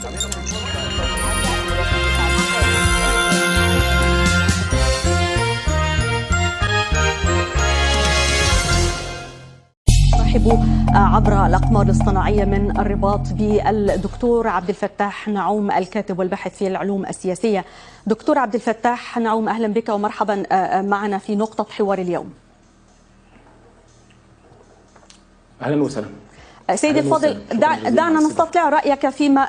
نرحب عبر الأقمار الاصطناعية من الرباط بالدكتور عبد الفتاح نعوم، الكاتب والباحث في العلوم السياسية. دكتور عبد الفتاح نعوم، أهلا بك ومرحبا معنا في نقطة حوار اليوم. أهلا وسهلا. سيدي الفاضل، دعنا نستطلع رأيك فيما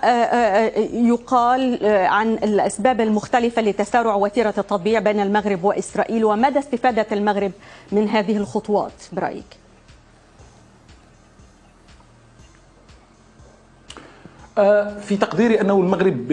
يقال عن الأسباب المختلفة لتسارع وتيرة التطبيع بين المغرب وإسرائيل، ومدى استفادة المغرب من هذه الخطوات برأيك؟ في تقديري أنه المغرب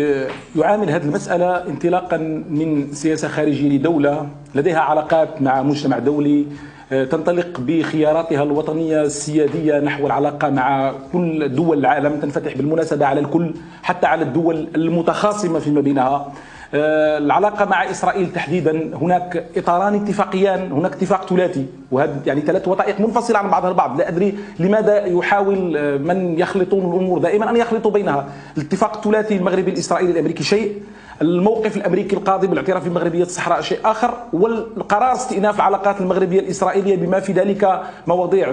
يعامل هذه المسألة انطلاقا من سياسة خارجية لدولة لديها علاقات مع مجتمع دولي، تنطلق بخياراتها الوطنية السيادية نحو العلاقة مع كل دول العالم، تنفتح بالمناسبة على الكل حتى على الدول المتخاصمة فيما بينها. العلاقة مع إسرائيل تحديدا هناك إطاران اتفاقيان، هناك اتفاق ثلاثي، وهذا يعني ثلاث وثائق منفصلة عن بعضها البعض. لا أدري لماذا يحاول من يخلطون الأمور دائما أن يخلطوا بينها. الاتفاق الثلاثي المغربي الإسرائيلي الأمريكي شيء، الموقف الأمريكي القاضي بالاعتراف بمغربية الصحراء شيء آخر، والقرار استئناف العلاقات المغربية الإسرائيلية بما في ذلك مواضيع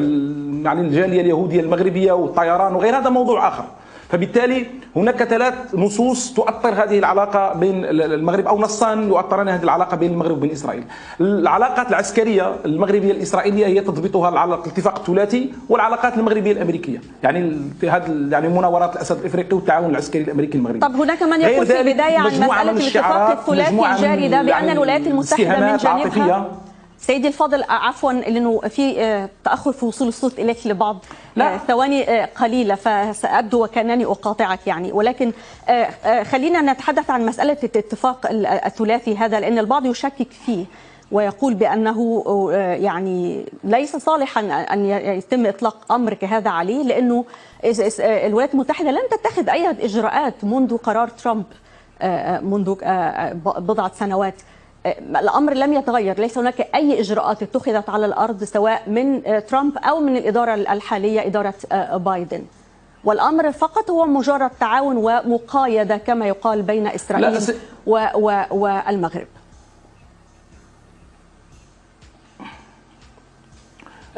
يعني الجالية اليهودية المغربية والطيران وغير هذا موضوع آخر. فبالتالي هناك ثلاث نصوص تؤطر هذه العلاقة بين المغرب، أو نصان يؤطران هذه العلاقة بين المغرب وبين إسرائيل. العلاقات العسكرية المغربية الإسرائيلية هي تضبطها الاتفاق الثلاثي، والعلاقات المغربية الأمريكية يعني يعني مناورات الأسد الإفريقي والتعاون العسكري الأمريكي المغربي. طب هناك من يقول في البداية عن مسألة الاتفاق الثلاثي الجاري ده بأن الولايات المتحدة من جانبها. سيدي الفاضل عفوا لانه في تاخر في وصول الصوت اليك لبعض ثواني قليله فسأبدو وكانني اقاطعك يعني، ولكن خلينا نتحدث عن مساله الاتفاق الثلاثي هذا، لان البعض يشكك فيه ويقول بانه يعني ليس صالحا ان يتم اطلاق امر كهذا عليه، لانه الولايات المتحده لن تتخذ اي اجراءات منذ قرار ترامب منذ بضعه سنوات. الأمر لم يتغير، ليس هناك أي إجراءات اتخذت على الأرض سواء من ترامب أو من الإدارة الحالية إدارة بايدن، والأمر فقط هو مجرد تعاون ومقايدة كما يقال بين إسرائيل والمغرب.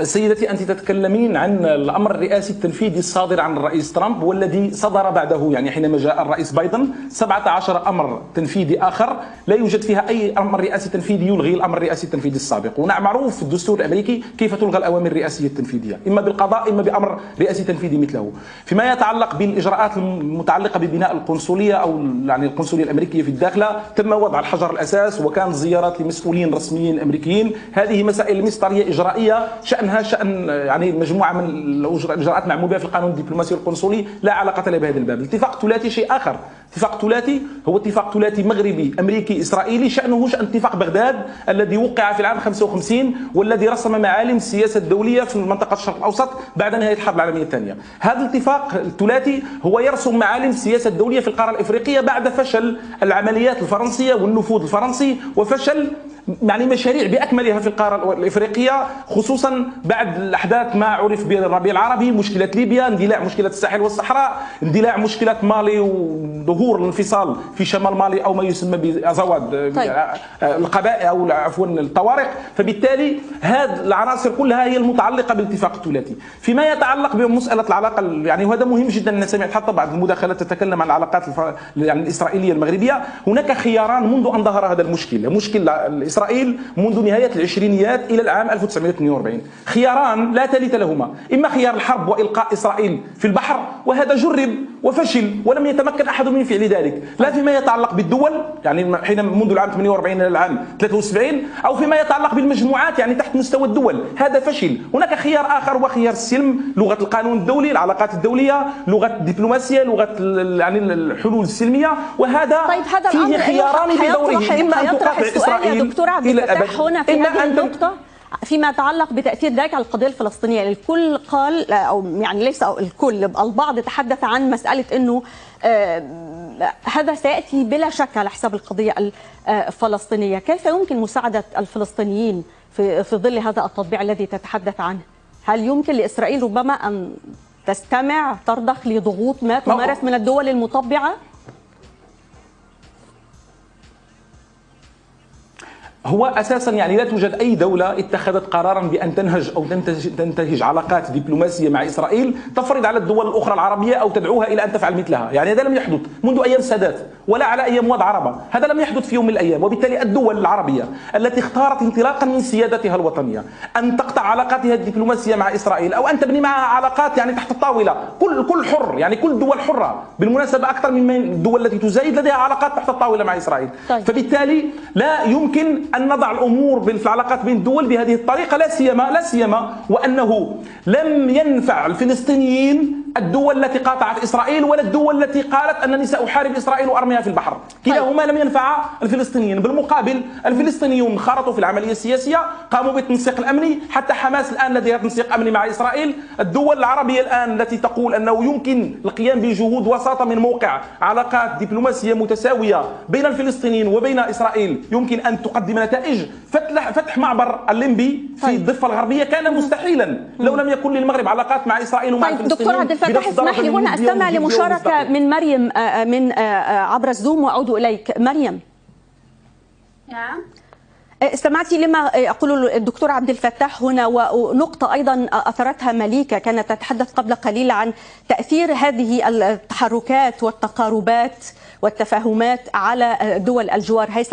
سيدتي، أنت تتكلمين عن الأمر الرئاسي التنفيذي الصادر عن الرئيس ترامب والذي صدر بعده، يعني حينما جاء الرئيس بايدن 17 أمر تنفيذي آخر لا يوجد فيها أي أمر رئاسي تنفيذي يلغي الأمر الرئاسي التنفيذي السابق. ومعروف في الدستور الأمريكي كيف تلغى الأوامر الرئاسية التنفيذية، إما بالقضاء إما بأمر رئاسي تنفيذي مثله. فيما يتعلق بالإجراءات المتعلقة ببناء القنصلية أو يعني القنصلية الأمريكية في الداخلة، تم وضع الحجر الأساس وكان زيارات لمسؤولين رسميين أمريكيين. هذه مسائل مصدرية إجرائية شأنها شأن يعني مجموعة من الإجراءات معمول بها في القانون الدبلوماسي والقنصلي، لا علاقة لها بهذا الباب. الاتفاق الثلاثي شيء آخر. اتفاق ثلاثي هو اتفاق ثلاثي مغربي أمريكي إسرائيلي، شأنه شأن اتفاق بغداد الذي وقع في العام 55 والذي رسم معالم السياسة الدولية في منطقة الشرق الأوسط بعد نهاية الحرب العالمية الثانية. هذا الاتفاق الثلاثي هو يرسم معالم السياسة الدولية في القارة الإفريقية بعد فشل العمليات الفرنسية والنفوذ الفرنسي، وفشل يعني مشاريع بأكملها في القارة الإفريقية، خصوصا بعد الأحداث ما عرف بالربيع العربي، مشكلة ليبيا، اندلاع مشكلة الساحل والصحراء، اندلاع مشكلة مالي وظهور الانفصال في شمال مالي أو ما يسمى بأزواد القبائل أو عفوا الطوارق. فبالتالي هذه العناصر كلها هي المتعلقة بالاتفاق الثلاثي. فيما يتعلق بمسألة العلاقة يعني وهذا مهم جدا، أنا سمعت حتى بعض المداخلات تتكلم عن العلاقات يعني الإسرائيلية المغربية. هناك خياران منذ أن ظهر هذا مشكل إسرائيل منذ نهاية العشرينيات إلى العام 1942. خياران لا ثالث لهما، إما خيار الحرب وإلقاء إسرائيل في البحر، وهذا جرب وفشل ولم يتمكن أحد من فعل ذلك، لا فيما يتعلق بالدول يعني حين منذ العام 48 إلى العام 73، أو فيما يتعلق بالمجموعات يعني تحت مستوى الدول، هذا فشل. هناك خيار آخر وخيار السلم، لغة القانون الدولي، العلاقات الدولية، لغة الدبلوماسية، لغة يعني الحلول السلمية، وهذا فيه خياران بدوره، إما أن تقاطع إسرائيل دكتور عبد الفتاح هنا في هذه النقطة فيما يتعلق بتأثير ذلك على القضية الفلسطينية. الكل قال أو يعني ليس الكل، البعض تحدث عن مسألة أنه هذا سيأتي بلا شك على حساب القضية الفلسطينية. كيف يمكن مساعدة الفلسطينيين في ظل هذا التطبيع الذي تتحدث عنه؟ هل يمكن لإسرائيل ربما أن تستمع ترضخ لضغوط ما تمارس من الدول المطبعة؟ هو اساسا يعني لا توجد اي دوله اتخذت قرارا بان تنهج او تنتهج علاقات دبلوماسيه مع اسرائيل تفرض على الدول الاخرى العربيه او تدعوها الى ان تفعل مثلها، يعني هذا لم يحدث منذ ايام السادات ولا على ايام وضع عربه، هذا لم يحدث في يوم من الايام. وبالتالي الدول العربيه التي اختارت انطلاقا من سيادتها الوطنيه ان تقطع علاقاتها الدبلوماسيه مع اسرائيل او ان تبني معها علاقات يعني تحت الطاوله، كل حر، يعني كل دول حره، بالمناسبه اكثر من الدول التي تزايد لديها علاقات تحت الطاوله مع اسرائيل. طيب. فبالتالي لا يمكن أن نضع الأمور في العلاقات بين الدول بهذه الطريقة، لا سيما وأنه لم ينفع الفلسطينيين الدول التي قاطعت إسرائيل ولا الدول التي قالت أنني سأحارب إسرائيل وأرميها في البحر، كلاهما لم ينفع الفلسطينيين. بالمقابل الفلسطينيون خرطوا في العملية السياسية، قاموا بالتنسيق الأمني، حتى حماس الآن لديها تنسيق أمني مع إسرائيل. الدول العربية الآن التي تقول أنه يمكن القيام بجهود وساطة من موقع علاقات دبلوماسية متساوية بين الفلسطينيين وبين إسرائيل يمكن أن تقدم نتائج. فتح معبر الليمبي في الضفة الغربية كان مستحيلا لو لم يكن للمغرب علاقات مع إسرائيل ومع الفلسطينيين. دكتور عبد الفتاح، اسمح لي هنا أستمع لمشاركة من مريم من عبر الزوم وأعود إليك. مريم. نعم. استمعتي لما يقول الدكتور عبد الفتاح هنا، ونقطة أيضا أثرتها مليكة كانت تتحدث قبل قليل عن تأثير هذه التحركات والتقاربات والتفاهمات على دول الجوار، هي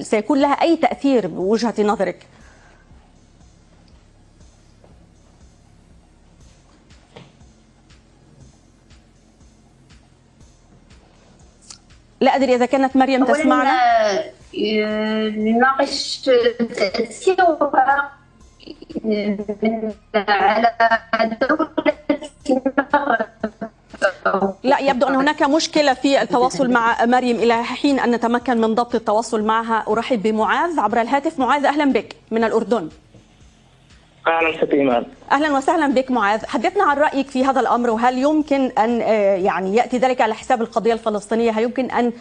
سيكون لها أي تأثير بوجهة نظرك؟ لا أدري إذا كانت مريم تسمعنا. نناقش تأثيرها على دولة المغرب. لا، يبدو أن هناك مشكلة في التواصل مع مريم إلى حين أن نتمكن من ضبط التواصل معها. أرحب بمعاذ عبر الهاتف. معاذ، أهلا بك من الأردن. أهلا ستيمان. أهلا وسهلا بك معاذ. حدثنا عن رأيك في هذا الأمر، وهل يمكن أن يعني يأتي ذلك على حساب القضية الفلسطينية؟ هل يمكن أن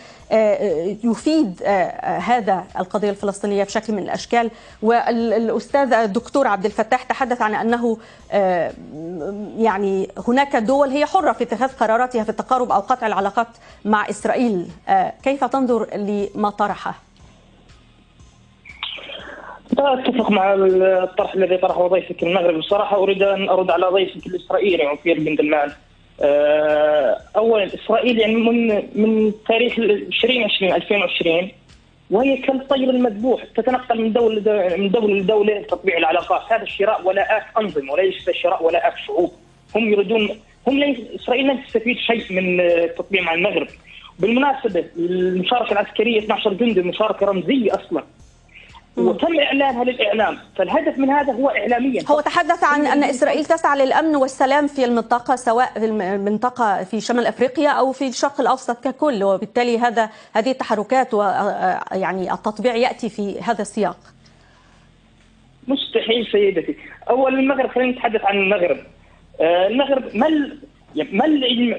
يفيد هذا القضية الفلسطينية بشكل من الأشكال؟ والأستاذ الدكتور عبد الفتاح تحدث عن أنه يعني هناك دول هي حرة في اتخاذ قراراتها في التقارب أو قطع العلاقات مع إسرائيل. كيف تنظر لما طرحه؟ لا أتفق مع الطرح الذي طرحه ضيفك المغرب. بصراحة أريد أن أرد على ضيفك الإسرائيلي عفير بن دلال. أولا إسرائيل يعني من تاريخ 2020 وهي كالطير المذبوح تتنقل من دولة لدولة لتطبيع العلاقات. هذا الشراء ولاءات أنظمة وليس شراء ولاءات شعوب. هم يريدون إسرائيل لن تستفيد شيء من التطبيع مع المغرب. بالمناسبة المشاركة العسكرية 12 جندي مشاركة رمزية أصلا، وتم إعلانها للإعلام، فالهدف من هذا هو إعلاميا. هو تحدث عن أن إسرائيل تسعى للأمن والسلام في المنطقة، سواء في المنطقة في شمال أفريقيا أو في الشرق الأوسط ككل، وبالتالي هذه التحركات ويعني التطبيع يأتي في هذا السياق. مستحيل سيدتي. أول المغرب، خلينا نتحدث عن المغرب. المغرب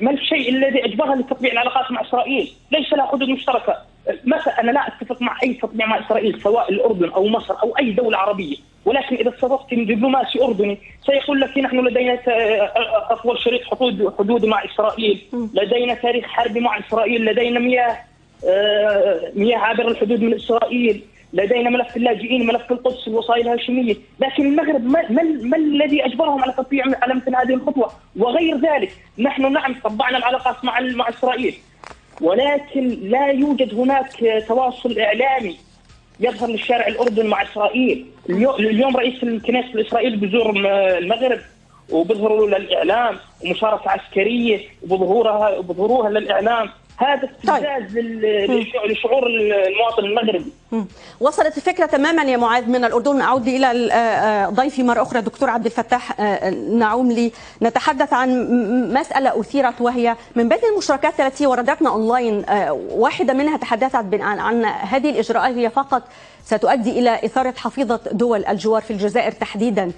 ما الشيء الذي أجبرها لتطبيع العلاقات مع إسرائيل؟ ليس لها حدود مشتركة. مثلا أنا لا أتفق مع أي تطبيع مع إسرائيل سواء الأردن أو مصر أو أي دولة عربية، ولكن إذا استضفت دبلوماسي أردني سيقول لك نحن لدينا أطول شريط حدود مع إسرائيل، لدينا تاريخ حربي مع إسرائيل، لدينا مياه عابر الحدود من إسرائيل، لدينا ملف اللاجئين، ملف القدس، الوصايا الهاشمية. لكن المغرب ما الذي أجبرهم على تطبيع على مثل هذه الخطوة؟ وغير ذلك نحن نعم طبعنا العلاقات مع إسرائيل، ولكن لا يوجد هناك تواصل إعلامي يظهر للشارع الأردن مع إسرائيل. اليوم رئيس الكنيسة الإسرائيلي بزور المغرب وبظهروا للإعلام ومشاركة عسكرية وبظهوروها للإعلام. هذا استفزاز لشعور المواطن المغربي. وصلت الفكرة تماما يا معاذ من الأردن. أعود إلى ضيفي مرة أخرى دكتور عبد الفتاح نعوم نتحدث عن مسألة أثيرت، وهي من بين المشاركات التي وردتنا أونلاين واحدة منها تحدثت عن هذه الإجراءات هي فقط ستؤدي إلى إثارة حفيظة دول الجوار في الجزائر تحديدا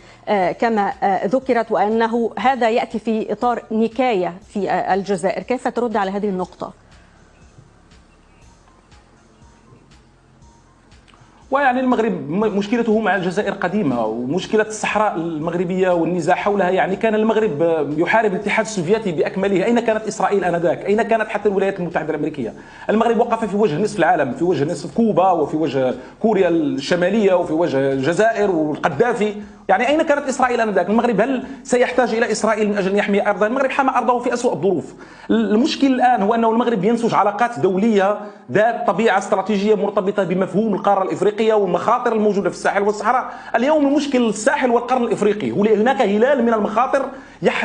كما ذكرت، وأنه هذا يأتي في إطار نكاية في الجزائر. كيف ترد على هذه النقطة؟ ويعني المغرب مشكلته مع الجزائر قديمة، ومشكلة الصحراء المغربية والنزاع حولها، يعني كان المغرب يحارب الاتحاد السوفيتي بأكمله. أين كانت إسرائيل آنذاك؟ أين كانت حتى الولايات المتحدة الأمريكية؟ المغرب وقف في وجه نصف العالم، في وجه نصف كوبا، وفي وجه كوريا الشمالية، وفي وجه الجزائر والقذافي. يعني أين كانت إسرائيل آنذاك؟ المغرب هل سيحتاج إلى إسرائيل من أجل أن يحمي أرضه؟ المغرب حمى أرضه في أسوأ الظروف. المشكل الآن هو أنه المغرب ينسج علاقات دولية ذات طبيعة استراتيجية مرتبطة بمفهوم القارة الإفريقية والمخاطر الموجودة في الساحل والصحراء. اليوم المشكل الساحل والقرن الإفريقي، هناك هلال من المخاطر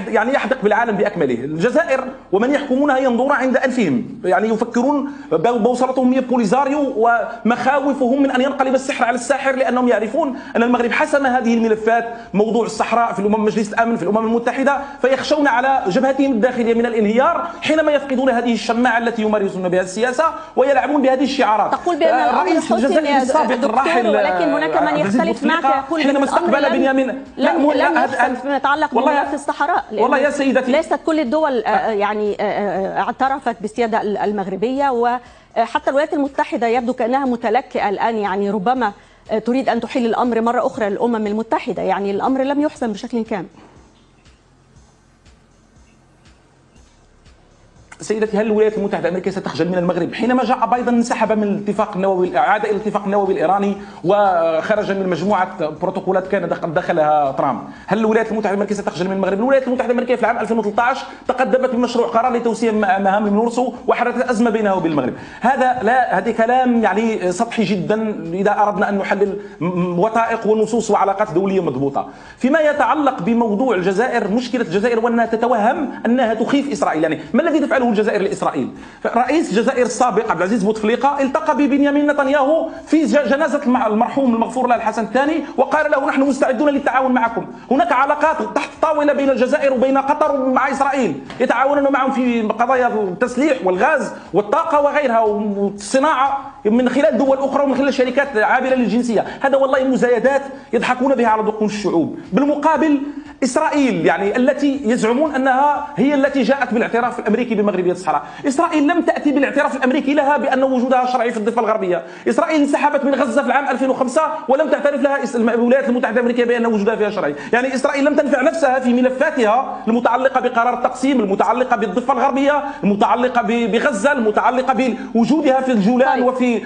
يعني يحدق بالعالم بأكمله. الجزائر ومن يحكمونها ينظرون عند أنفهم، يعني يفكرون بوصلتهم هي بوليزاريو ومخاوفهم من أن ينقلب السحر على الساحر، لأنهم يعرفون أن المغرب حسم هذه الملفات، موضوع الصحراء في مجلس الأمن في الأمم المتحدة، فيخشون على جبهتهم الداخلية من الانهيار حينما يفقدون هذه الشماعة التي يمارسون بها السياسة ويلعبون بهذه الشعارات. تقول بأن الرئيس الجزائري السابق الراحل ولكن هناك من يختلف معك يقول حينما استقبل بنيامين لم يحصل فيما يتعلق بملف الصحراء. والله يا سيدتي ليست كل الدول يعني اعترفت بالسيادة المغربية، وحتى الولايات المتحدة يبدو كأنها متلكئة الآن، يعني ربما تريد أن تحيل الأمر مرة أخرى للأمم المتحدة. يعني الأمر لم يحسم بشكل كامل. سيدتي، هل الولايات المتحدة الأمريكية ستخجل من المغرب؟ حينما جاء بايدن انسحب من الاتفاق النووي، عاد إلى الاتفاق النووي الإيراني وخرج من مجموعة بروتوكولات كان دخلها ترامب. هل الولايات المتحدة الأمريكية ستخجل من المغرب؟ الولايات المتحدة الأمريكية في العام 2013 تقدمت بمشروع قرار لتوسيع مهام المنورسو وحدثت أزمة بينها وبين المغرب. هذا كلام يعني سطحي جدا إذا أردنا أن نحلل وثائق ونصوص وعلاقات دولية مضبوطة. فيما يتعلق بموضوع الجزائر، مشكلة الجزائر وأنها تتوهم أنها تخيف إسرائيل. يعني ما الذي تفعله الجزائر لإسرائيل؟ رئيس الجزائر السابق عبد العزيز بوتفليقة التقى ببنيامين نتنياهو في جنازة المرحوم المغفور له الحسن الثاني وقال له نحن مستعدون للتعاون معكم. هناك علاقات تحت الطاولة بين الجزائر وبين قطر ومع إسرائيل، يتعاونون معهم في قضايا التسليح والغاز والطاقة وغيرها والصناعة من خلال دول أخرى ومن خلال شركات عابرة للجنسية. هذا والله مزايدات يضحكون بها على دقون الشعوب. بالمقابل إسرائيل يعني التي يزعمون أنها هي التي جاءت بالاعتراف الأمريكي بمغربية الصحراء، إسرائيل لم تأتي بالاعتراف الأمريكي لها بأن وجودها شرعي في الضفة الغربية. إسرائيل انسحبت من غزة في العام 2005 ولم تعترف لها الولايات المتحدة الأمريكية بأن وجودها فيها شرعي. يعني إسرائيل لم تنفع نفسها في ملفاتها المتعلقة بقرار التقسيم، المتعلقة بالضفة الغربية، المتعلقة بغزة، المتعلقة بوجودها في الجولان وفي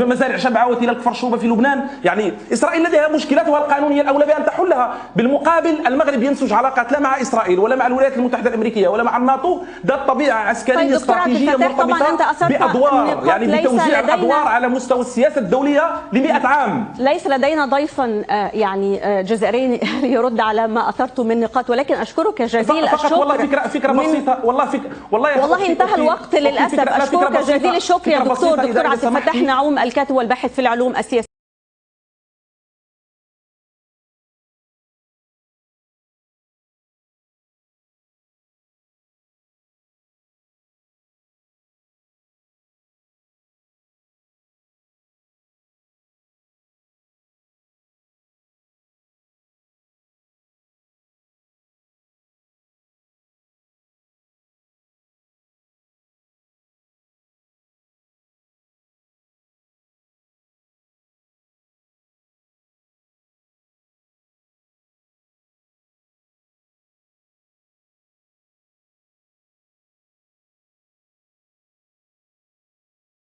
مزارع شبعة وتلال كفر شوبة في لبنان. يعني إسرائيل لديها مشكلاتها القانونية الأولى بأن تحلها. بالمقابل المغرب ينسج علاقات لا مع إسرائيل ولا مع الولايات المتحدة الأمريكية ولا مع الناتو ذات طبيعة عسكرية استراتيجية مرتبطة بأدوار، يعني بتوزيع الأدوار على مستوى السياسة الدولية ل100 عام. ليس لدينا ضيفا يعني جزائري يرد على ما أثرت من نقاط، ولكن أشكرك جزيل الشكر. والله فكرة بسيطة، والله انتهى الوقت للأسف. أشكرك جزيل الشكر يا دكتور عبد الفتاح نعوم، الكاتب والباحث في العلوم السياسية.